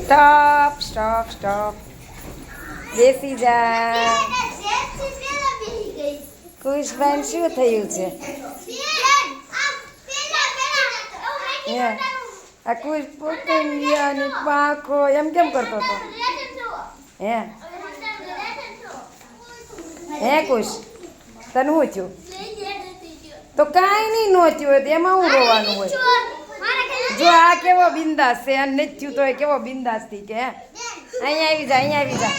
Stop stop stop. બેસી જા. કુશભાઈ શું થયું છે? આ કુશ પોતંગિયાની પાંખો એમ કેમ કરતો હતો? હે કુશ, તને શું થયું? તો કાંઈ નહીં નહોતું હોય તો એમાં હું રોવાનું હોય? જો આ કેવો બિંદાસ છે, અને નથી થયું તો એ કેવો બિંદાસ થી કે અહીંયા આવી જા, અહીંયા આવી જા,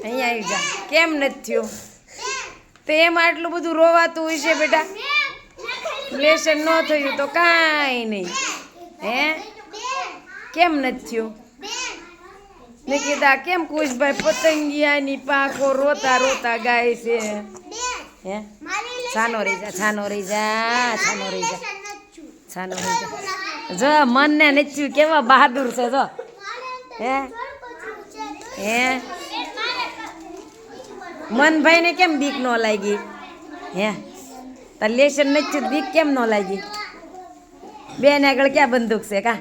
અહીંયા આવી જા. કેમ નથી થયું? તો એમાં આટલું બધું રોવાતું હોય છે બેટા? લેશન ન થયું તો કાંઈ નહીં. કેમ નથી થયું? મેં કીધા કેમ કુશભાઈ પતંગિયાની પાંખો રોતા રોતા ગાય છે? છાનો રહી જા, છાનો રહી જા, છાનો રહી જા, છાનો રહી જા. જો મનને નથી કેવા બહાદુર છે. જો મનભાઈને કેમ બીક ન લાગી? તાર લેશન નથી બીક કેમ ન લાગી? બેન આગળ ક્યાં બંદૂક છે કા?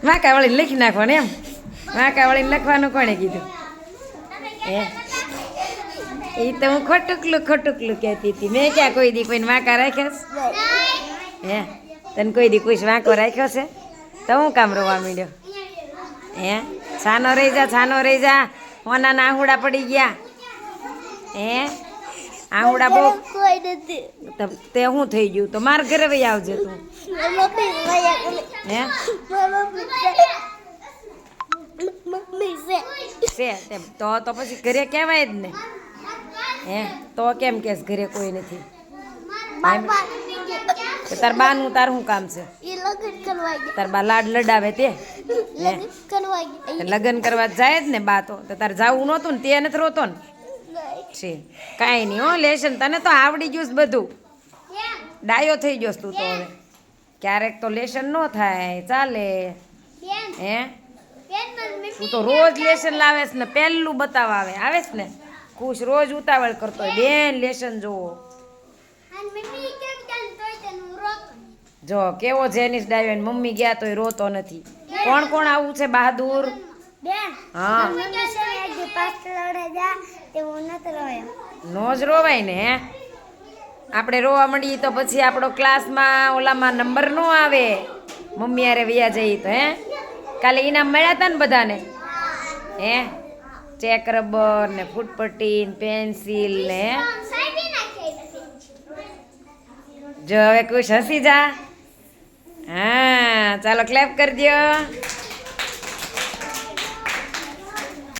વાંકાવાળી લખી નાખવાનું એમ? વાંકાવાળીને લખવાનું કોણે કીધું? એ તો હું ખોટુકલું કહેતી હતી. મેં ક્યાં કોઈ દી કોઈને વાંકા રાખ્યા? તને કોઈ દી કોઈ વાંકો રાખ્યો છે? તો હું કામ રોવા માંડ્યો? છાનો રહી જા, છાનો રહી જા. હોનાના આહુડા પડી ગયા. આહુડા બહુ તે શું થઈ ગયું? તો મારા ઘરે વહી આવજે તું. તો પછી ઘરે કહેવાય જ ને. તો કેમ કેસ ઘરે કોઈ નથી? તાર બાનું તાર શું કામ છે? તાર બા લાડ લડાવે તે લગ્ન કરવા જાય જ ને બા. તો તાર જવું નહોતું ને? તે નથી રોતો ને? છે કાંઈ નહીં હો. લેશન તને તો આવડી ગયું બધું. ડાયો થઈ ગયો તું તો. હવે ક્યારેક તો લેશન ન થાય ચાલે. તું તો રોજ લેશન લાવેશ ને, પહેલું બતાવવા આવેશ ને. ખુશ રોજ ઉતાવળ કરતો હોય બેન લેશન જોવો. જો કેવો જેનિસ ડાયો ને મમ્મી ગયા તોય રોતો નથી. કોણ કોણ આવું છે બહાદુર? હા નો જ રોવાય ને. આપણે રોવા મળીએ તો પછી આપણો ક્લાસમાં ઓલામાં નંબર ન આવે. મમ્મી હારે વયા જઈએ તો. કાલે ઇનામ મળ્યા હતા ને બધાને? ચેક રબર ને ફૂટપટ્ટી ને પેન્સિલ ને. જો હવે કુશ હસી જા. હા ચાલો ક્લેપ કરી દો.